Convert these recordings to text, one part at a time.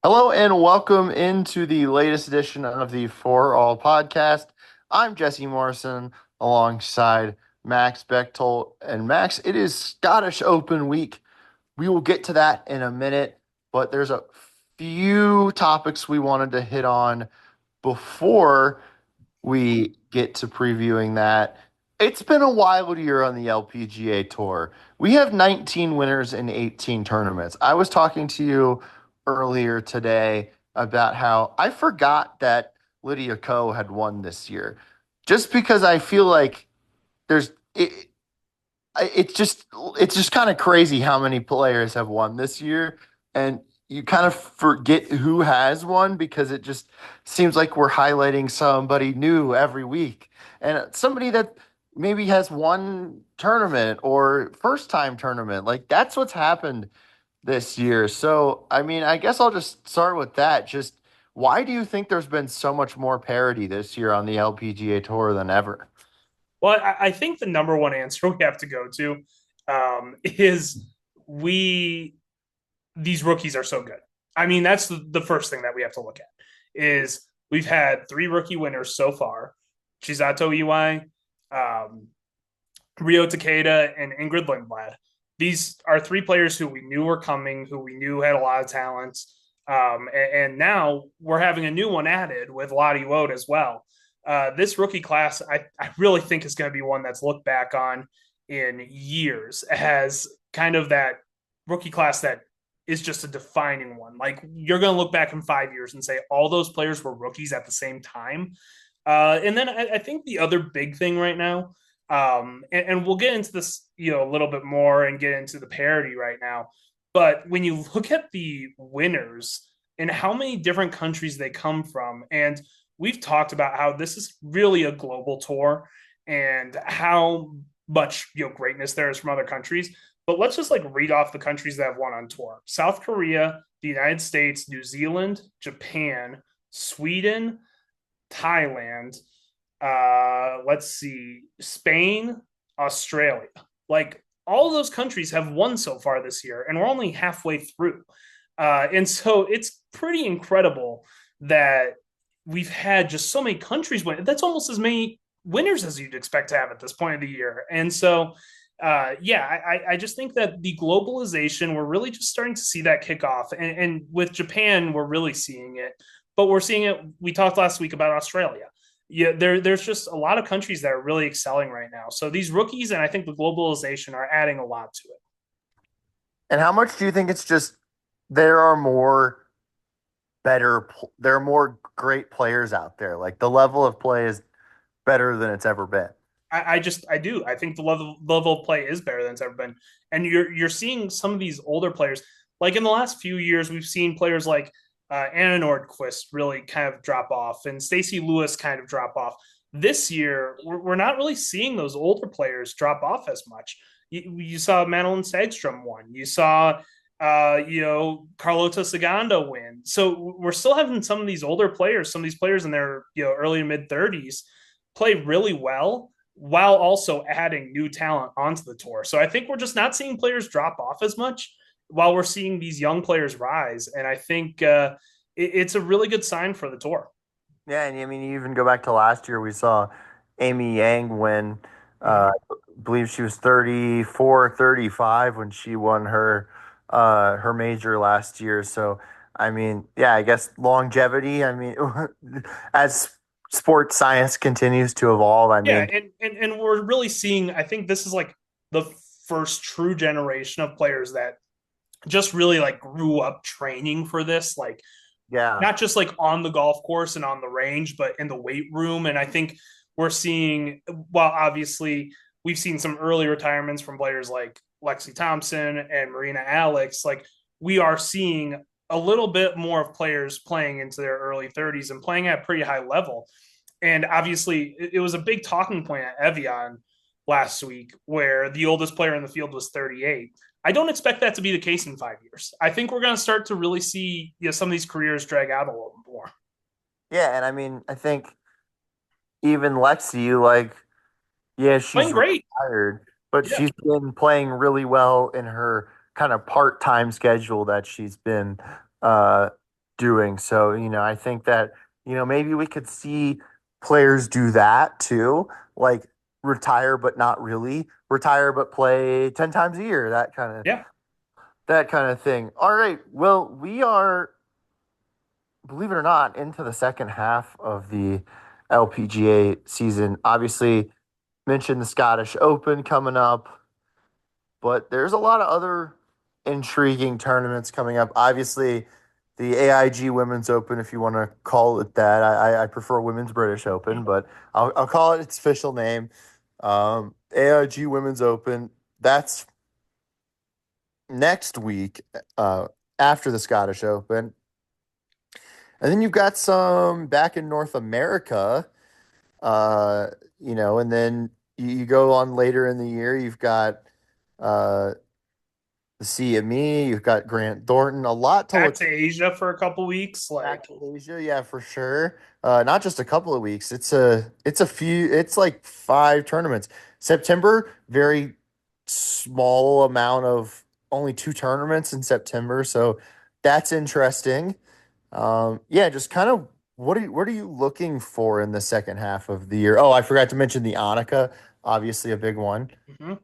Hello and welcome into the latest edition of the Fore-All Podcast. I'm Jesse Morrison alongside Max Bechtold. And Max, it is Scottish Open week. We will get to that in a minute, but there's a few topics we wanted to hit on before we get to previewing that. It's been a wild year on the LPGA Tour. We have 19 winners in 18 tournaments. I was talking to you earlier today about how I forgot that Lydia Ko had won this year. Just because I feel like there's it's just kind of crazy how many players have won this year, and you kind of forget who has won because it just seems like we're highlighting somebody new every week, and somebody that maybe has one tournament or first time tournament. Like that's what's happened this year. So I mean, I guess I'll just start with that. Just why do you think there's been so much more parity this year on the LPGA Tour than ever? Well, I think the number one answer we have to go to is we these rookies are so good. I mean, that's the first thing that we have to look at is we've had three rookie winners so far: Chisato Iwai, um, Rio Takeda, and Ingrid Lindblad. These are three players who we knew were coming, who we knew had a lot of talent, and now we're having a new one added with Lottie Woad as well. This rookie class, I really think is going to be one that's looked back on in years as kind of that rookie class that is just a defining one. Like you're going to look back in 5 years and say all those players were rookies at the same time. And then I think the other big thing right now, and we'll get into this, a little bit more and get into the parity right now. But when you look at the winners and how many different countries they come from, and we've talked about how this is really a global tour and how much greatness there is from other countries. But let's just like read off the countries that have won on tour: South Korea, the United States, New Zealand, Japan, Sweden, Thailand. Let's see, Spain, Australia. Like all those countries have won so far this year, and we're only halfway through. And so it's pretty incredible that we've had just so many countries win. That's almost as many winners as you'd expect to have at this point of the year. And so, yeah, I just think that the globalization, we're really just starting to see that kick off. And with Japan, we're really seeing it. But we're seeing it. We talked last week about Australia. Yeah, there's just a lot of countries that are really excelling right now. So these rookies and I think the globalization are adding a lot to it. And how much do you think it's just there are more there are more great players out there? Like the level of play is better than it's ever been. I do. I think the level of play is better than it's ever been. And you're seeing some of these older players. Like in the last few years, we've seen players like Anna Nordquist really kind of drop off and Stacey Lewis kind of drop off. This year, we're not really seeing those older players drop off as much. You saw Madeline Sagstrom won. You saw Carlota Saganda win. So we're still having some of these older players, some of these players in their early to mid 30s play really well while also adding new talent onto the tour. So I think we're just not seeing players drop off as much while we're seeing these young players rise. And I think it's a really good sign for the tour. Yeah, and I mean, you even go back to last year, we saw Amy Yang win. Mm-hmm. I believe she was 34, 35 when she won her major last year. So, I mean, yeah, I guess longevity. I mean, as sports science continues to evolve, I Yeah, mean, and we're really seeing. I think this is like the first true generation of players that just really like grew up training for this. Like yeah. not just like on the golf course and on the range, but in the weight room. And I think we're seeing, well, obviously, we've seen some early retirements from players like Lexi Thompson and Marina Alex. Like we are seeing a little bit more of players playing into their early 30s and playing at a pretty high level. And obviously, it was a big talking point at Evian last week where the oldest player in the field was 38. I don't expect that to be the case in 5 years. I think we're going to start to really see some of these careers drag out a little more. Yeah, and I mean, I think even Lexi, like, yeah, Playing she's great. retired, but Yeah. she's been playing really well in her kind of part-time schedule that she's been uh doing. So, I think that, maybe we could see players do that too, like retire but not really, retire but play 10 times a year, Yeah. that kind of thing. All right. Well, we are, believe it or not, into the second half of the LPGA season. Obviously, mentioned the Scottish Open coming up, but there's a lot of other intriguing tournaments coming up. Obviously, the AIG Women's Open, if you want to call it that. I prefer Women's British Open, but I'll call it its official name. AIG Women's Open. That's next week, uh, after the Scottish Open. And then you've got some back in North America, uh, and then you go on later in the year. You've got uh, the CME, you've got Grant Thornton, a lot to Back look to Asia for a couple weeks. back Like, to Asia, yeah, for sure. Not just a couple of weeks. It's like five tournaments. September, very small amount of only two tournaments in September, so that's interesting. Yeah, just kind of what are you looking for in the second half of the year? Oh, I forgot to mention the Annika, obviously a big one. mhm.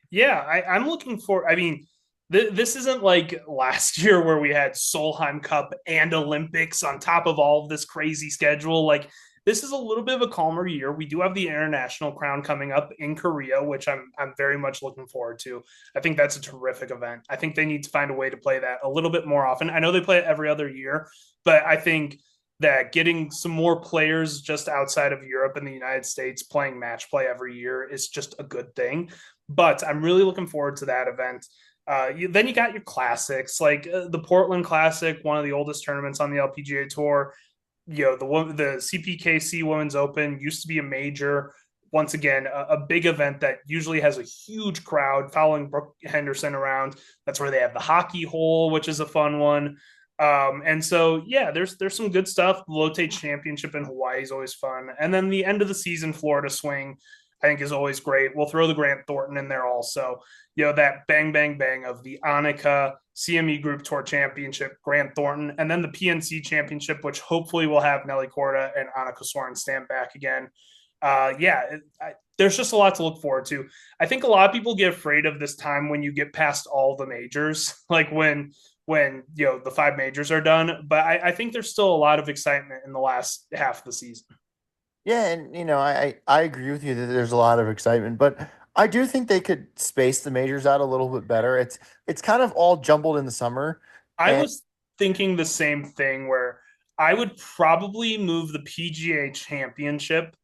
Yeah, I'm looking for. I mean, this isn't like last year where we had Solheim Cup and Olympics on top of all of this crazy schedule. Like, this is a little bit of a calmer year. We do have the international crown coming up in Korea, which I'm very much looking forward to. I think that's a terrific event. I think they need to find a way to play that a little bit more often. I know they play it every other year, but I think that getting some more players just outside of Europe and the United States playing match play every year is just a good thing. But I'm really looking forward to that event. Then you got your classics like the Portland Classic, one of the oldest tournaments on the LPGA Tour. The CPKC Women's Open used to be a major. Once again, a big event that usually has a huge crowd following Brooke Henderson around. That's where they have the hockey hole, which is a fun one. And so, yeah, there's some good stuff. The Lotte Championship in Hawaii is always fun, and then the end of the season Florida Swing, I think, is always great. We'll throw the Grant Thornton in there also. That bang bang bang of the Annika CME Group Tour Championship, Grant Thornton, and then the PNC Championship, which hopefully will have Nelly Korda and Annika Sorenstam back again. There's just a lot to look forward to. I think a lot of people get afraid of this time when you get past all the majors, like when the five majors are done. But I think there's still a lot of excitement in the last half of the season. Yeah, and I agree with you that there's a lot of excitement, but I do think they could space the majors out a little bit better. It's kind of all jumbled in the summer, I and was thinking the same thing where I would probably move the PGA Championship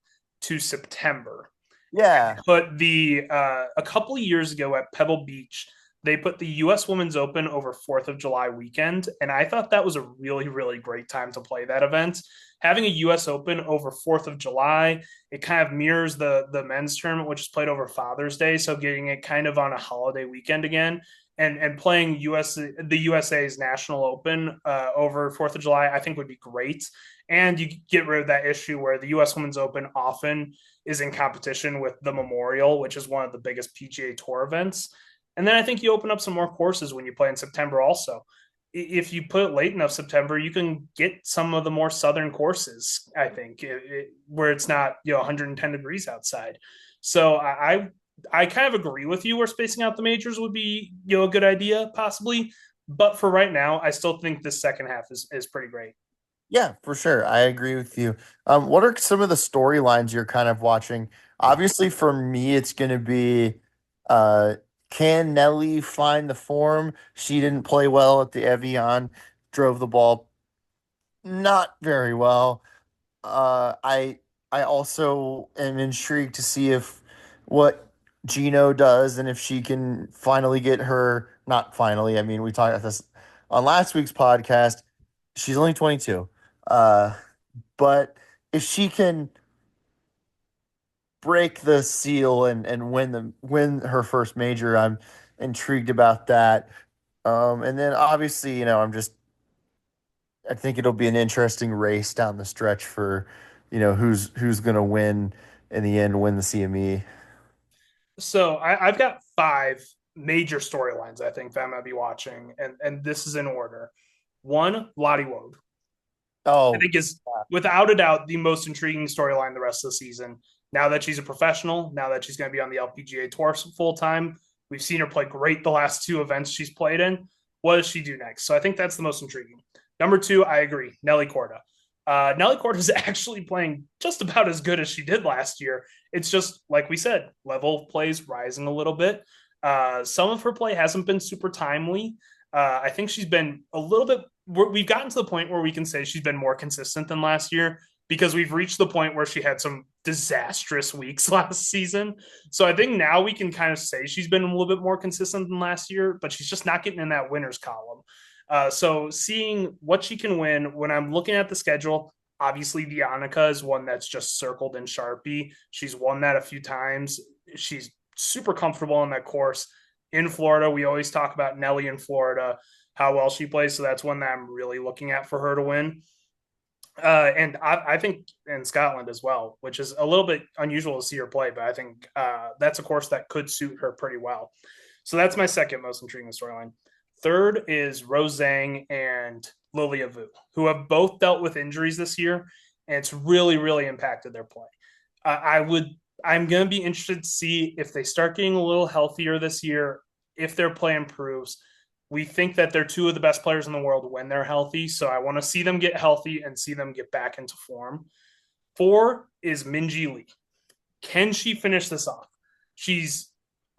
to September. yeah, But the a couple of years ago at Pebble Beach, they put the U.S. Women's Open over 4th of July weekend, and I thought that was a really, really great time to play that event. Having a U.S. Open over 4th of July, it kind of mirrors the men's tournament, which is played over Father's Day, so getting it kind of on a holiday weekend again. And playing the USA's National Open over 4th of July, I think would be great. And you get rid of that issue where the U.S. Women's Open often is in competition with the Memorial, which is one of the biggest PGA Tour events. And then I think you open up some more courses when you play in September also. If you put it late enough September, you can get some of the more southern courses, I think, where it's not 110 degrees outside. So I kind of agree with you where spacing out the majors would be a good idea possibly. But for right now, I still think this second half is pretty great. yeah, for sure. I agree with you. What are some of the storylines you're kind of watching? Obviously, for me, it's going to be, uh, can Nelly find the form? She didn't play well at the Evian, drove the ball not very well. Uh, I I also am intrigued to see if what Gino does and if she can finally get her, not finally. I mean, we talked about this on last week's podcast. She's only 22. Uh, but if she can break the seal and win her first major, I'm intrigued about that. And then obviously, I think it'll be an interesting race down the stretch for, who's gonna win in the end, win the CME. So I've got five major storylines I think that I'm gonna be watching, and this is in order. One, Lottie Woad. I Oh, think is without a doubt the most intriguing storyline the rest of the season. Now that she's a professional, now that she's going to be on the LPGA Tour full time, we've seen her play great the last two events she's played in. What does she do next? So I think that's the most intriguing. Number two, I agree, Nelly Corda. Nelly Corda is actually playing just about as good as she did last year. It's just like we said, level of play is rising a little bit. Some of her play hasn't been super timely. I think she's been a little bit. We've gotten to the point where we can say she's been more consistent than last year because we've reached the point where she had some disastrous weeks last season. So I think now we can kind of say she's been a little bit more consistent than last year, but she's just not getting in that winners column. So seeing what she can win when I'm looking at the schedule, obviously Vianica is one that's just circled in Sharpie. She's won that a few times. She's super comfortable on that course. In Florida, we always talk about Nelly in Florida, how well she plays. So that's one that I'm really looking at for her to win. And I think in Scotland as well, which is a little bit unusual to see her play, but I think that's a course that could suit her pretty well. So that's my second most intriguing storyline. Third is Rose Zhang and Lilia Vu, who have both dealt with injuries this year, and it's really, really impacted their play. I'm going to be interested to see if they start getting a little healthier this year, if their play improves. We think that they're two of the best players in the world when they're healthy. So I want to see them get healthy and see them get back into form. Four is Minji Lee. Can she finish this off? She's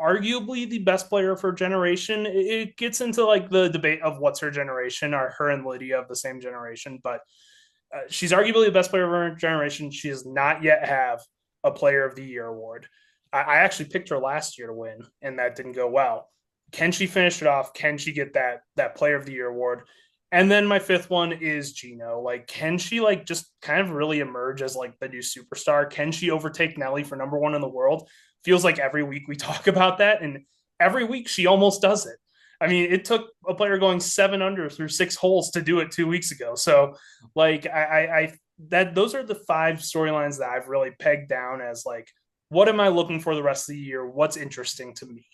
arguably the best player of her generation. It gets into like the debate of what's her generation. Are her and Lydia of the same generation? But she's arguably the best player of her generation. She does not yet have a Player of the Year award. I actually picked her last year to win, and that didn't go well. Can she finish it off? Can she get that Player of the Year award? And then my fifth one is Gino. Like, can she like just kind of really emerge as like the new superstar? Can she overtake Nelly for number one in the world? Feels like every week we talk about that, and every week she almost does it. I mean, it took a player going 7 under through 6 holes to do it 2 weeks ago. So, like, I that those are the five storylines that I've really pegged down as like, what am I looking for the rest of the year? What's interesting to me?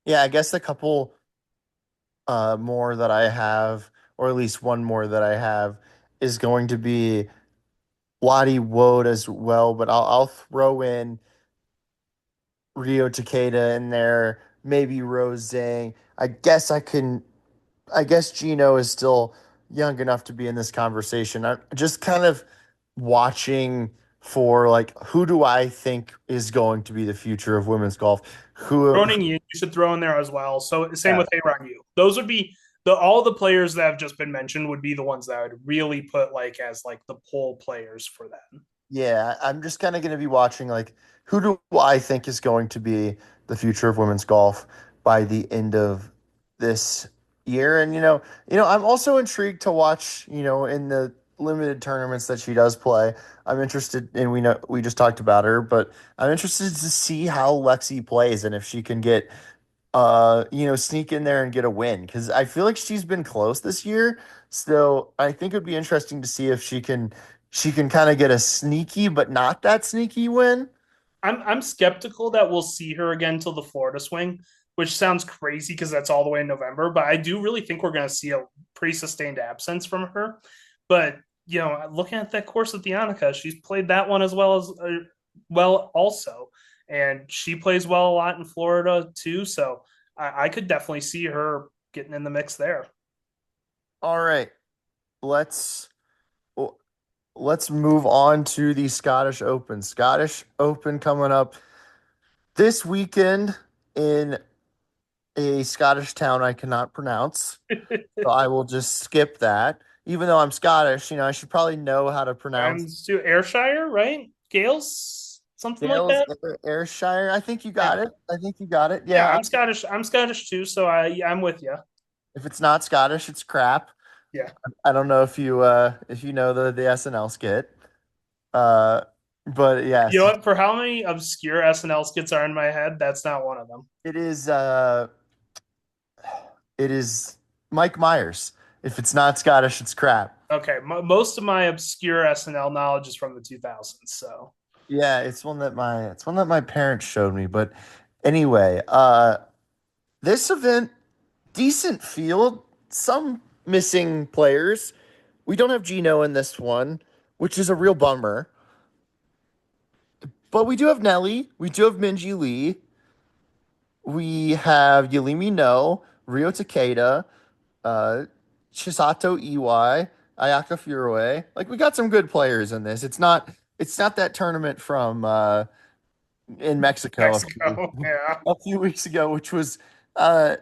yeah, I guess a couple more that I have, or at least one more that I have, is going to be Lottie Woad as well, but I'll throw in Rio Takeda in there, maybe Rose Zhang. I guess Gino is still young enough to be in this conversation. I'm just kind of watching for like who do I think is going to be the future of women's golf? Who Ronan Yin, you should throw in there as well. So same yeah. with Aaron Yu. Those would be all the players that have just been mentioned would be the ones that I would really put like as like the pull players for that. Yeah, I'm just kind of going to be watching like who do I think is going to be the future of women's golf by the end of this year. And I'm also intrigued to watch, in the limited tournaments that she does play. I'm interested and we know we just talked about her, but I'm interested to see how Lexi plays and if she can get sneak in there and get a win because I feel like she's been close this year. So I think it would be interesting to see if she can kind of get a sneaky but not that sneaky win. I'm skeptical that we'll see her again till the Florida swing, which sounds crazy because that's all the way in November. But I do really think we're going to see a pretty sustained absence from her. But looking at that course with Dianica, she's played that one as well as well also, and she plays well a lot in Florida too. So I could definitely see her getting in the mix there. All right, let's let's move on to the Scottish Open. Scottish Open coming up this weekend in a Scottish town I cannot pronounce. So I will just skip that. Even though I'm Scottish, I should probably know how to pronounce I'm to Ayrshire, right? Gales, something like Gales, that. Ayrshire. I think you Yeah, got it. I think you got it. yeah. Yeah. I'm Scottish. I'm Scottish too, so I'm with you. If it's not Scottish, it's crap. Yeah. I don't know if you know the SNL skit. Uh, but You know yes, what? For how many obscure SNL skits are in my head, that's not one of them. it is it is Mike Myers. If it's not Scottish, it's crap. Okay, most of my obscure SNL knowledge is from the 2000s. So Yeah, it's one that my parents showed me. But anyway, this event decent field. Some missing players. We don't have Gino in this one, which is a real bummer. But we do have Nelly. We do have Minji Lee. We have Yalimi No, Rio Takeda, uh, Chisato Iwai, Ayaka Furue. Like we got some good players in this. It's not that tournament from in Mexico Mexico. Yeah. a few weeks ago, which was uh,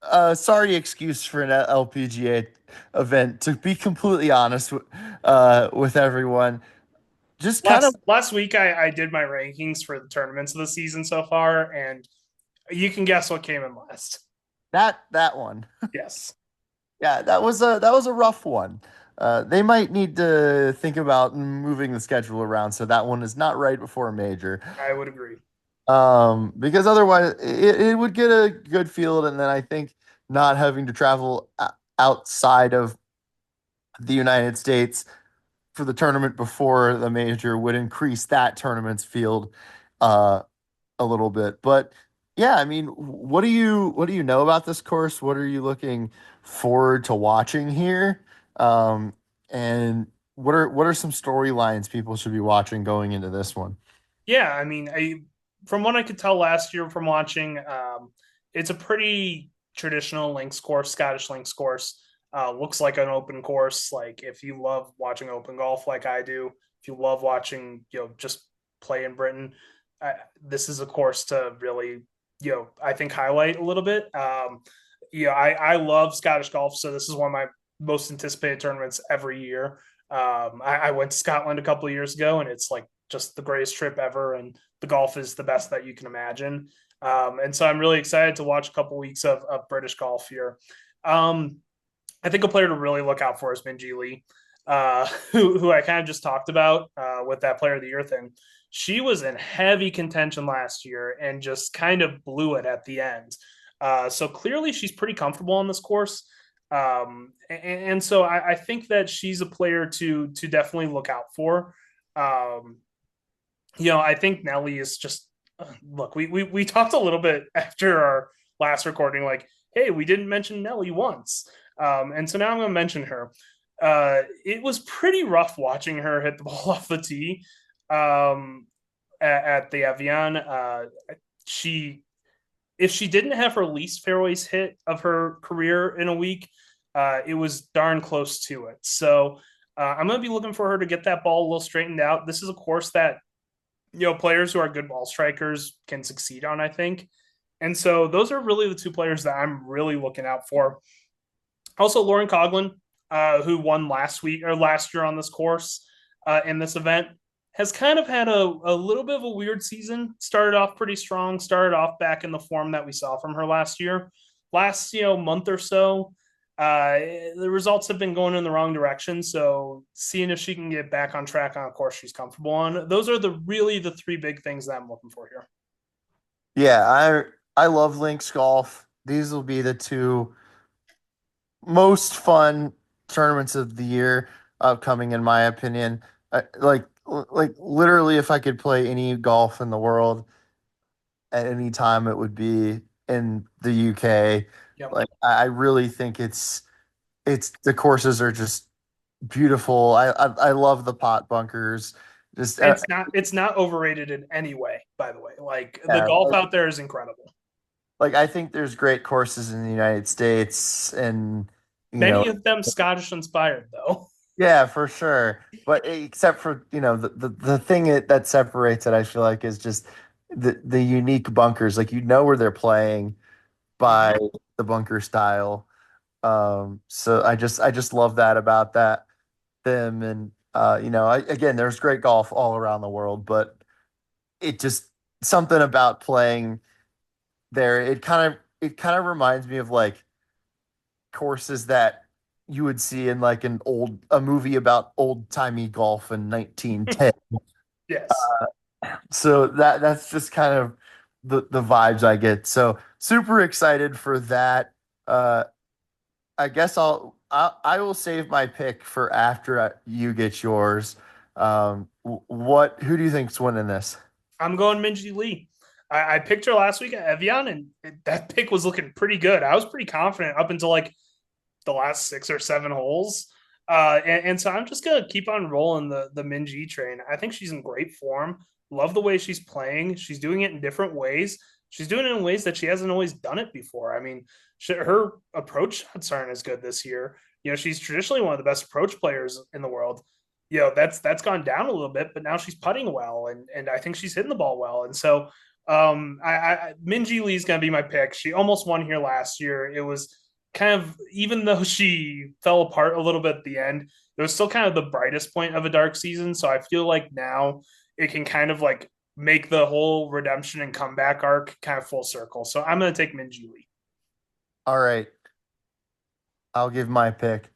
a sorry excuse for an LPGA event. To be completely honest with everyone, just kind of Last week I did my rankings for the tournaments of the season so far, and you can guess what came in last. that one. Yes, Yeah, that was a rough one. They might need to think about moving the schedule around so that one is not right before a major. I would agree. Because otherwise it would get a good field, and then I think not having to travel outside of the United States for the tournament before the major would increase that tournament's field uh, a little bit. But yeah, I mean, what do you know about this course? What are you looking forward to watching here? Um, and what are some storylines people should be watching going into this one? Yeah, I mean, from what I could tell last year from watching, it's a pretty traditional links course, Scottish links course. Looks like an open course. Like if you love watching open golf, like I do, if you love watching, just play in Britain, this is a course to really, I think highlight a little bit. I love Scottish golf, so this is one of my most anticipated tournaments every year. I went to Scotland a couple of years ago, and it's like just the greatest trip ever, and the golf is the best that you can imagine. And so I'm really excited to watch a couple weeks of British golf here. Um, I think a player to really look out for is Minji Lee, who I kind of just talked about with that Player of the Year thing. She was in heavy contention last year and just kind of blew it at the end. So clearly she's pretty comfortable on this course. And so I think that she's a player to definitely look out for. Um, I think Nelly is just look. We talked a little bit after our last recording, like, hey, we didn't mention Nelly once, and so now I'm going to mention her. It was pretty rough watching her hit the ball off the tee um, at the Evian. She if she didn't have her least fairways hit of her career in a week, it was darn close to it. So I'm going to be looking for her to get that ball a little straightened out. This is a course that players who are good ball strikers can succeed on, I think. And so those are really the two players that I'm really looking out for. Also, Lauren Coughlin, who won last year on this course in this event, has kind of had a little bit of a weird season. Started off pretty strong, started off back in the form that we saw from her last year. Last month or so, the results have been going in the wrong direction. So seeing if she can get back on track on a course she's comfortable on. Those are really the three big things that I'm looking for here. Yeah, I love links golf. These will be the two most fun tournaments of the year upcoming, in my opinion. Like literally, if I could play any golf in the world at any time, it would be in the UK. Yep. Like I really think it's the courses are just beautiful. I love the pot bunkers. Just It's not overrated in any way, by the way. Like the yeah, golf out there is incredible. like I think there's great courses in the United States, and you know Many of them Scottish inspired, though. yeah, for sure. But except for, the thing that separates it, I feel like, is just the unique bunkers. Like you know where they're playing by the bunker style. So I just love that about them. And again, there's great golf all around the world, but it just something about playing there. It kind of reminds me of like courses that you would see in like a movie about old-timey golf in 1910. Yes. So that's just kind of the vibes I get. So super excited for that. Uh I guess I will save my pick for after you get yours. Who do you think's winning this? I'm going Minji Lee. I picked her last week at Evian, and that pick was looking pretty good. I was pretty confident up until like the last 6 or 7 holes. And so I'm just gonna keep on rolling the Minji train. I think she's in great form. Love the way she's playing. She's doing it in different ways. She's doing it in ways that she hasn't always done it before. I mean, her approach shots aren't as good this year. She's traditionally one of the best approach players in the world. That's gone down a little bit, but now she's putting well, and I think she's hitting the ball well. And so, Minji Lee's gonna be my pick. She almost won here last year. It was kind of, even though she fell apart a little bit at the end, it was still kind of the brightest point of a dark season. So I feel like now it can kind of like make the whole redemption and comeback arc kind of full circle. So I'm going to take Minji Lee. All right, I'll give my pick.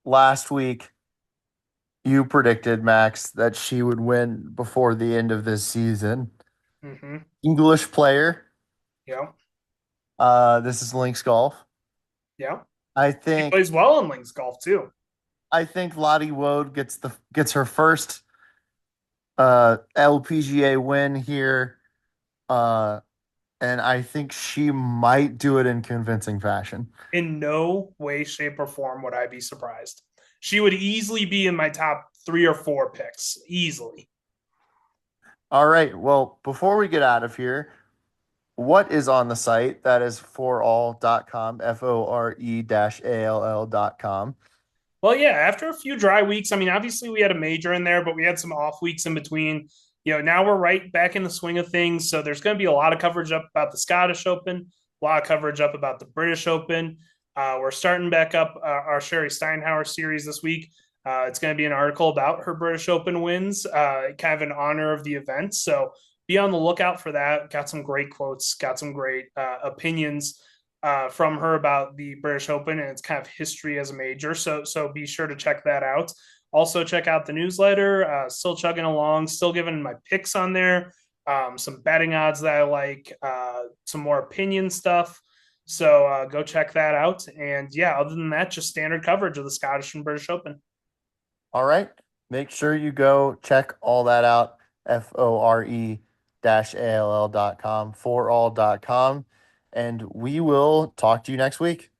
Last week, you predicted, Max, that she would win before the end of this season. Mm-hmm. English player. Yeah. This is Links Golf. Yeah. I She think plays well in links golf too. I think Lottie Woad gets her first LPGA win here. Uh, and I think she might do it in convincing fashion. In no way, shape, or form would I be surprised. She would easily be in my top 3 or 4 picks. Easily. All right. Well, before we get out of here, what is on the site? That is forall.com, FORE-ALL.com. Well, yeah, after a few dry weeks, I mean, obviously we had a major in there, but we had some off weeks in between. Now we're right back in the swing of things. So there's going to be a lot of coverage up about the Scottish Open, a lot of coverage up about the British Open. We're starting back up our Sherry Steinhauer series this week. It's going to be an article about her British Open wins, kind of in honor of the event. So be on the lookout for that. Got some great quotes, got some great opinions from her about the British Open and its kind of history as a major. So be sure to check that out. Also check out the newsletter. Still chugging along, still giving my picks on there. Some betting odds that I like, some more opinion stuff. So go check that out. And yeah, other than that, just standard coverage of the Scottish and British Open. All right. Make sure you go check all that out. FORE-ALL.com, forall.com. And we will talk to you next week.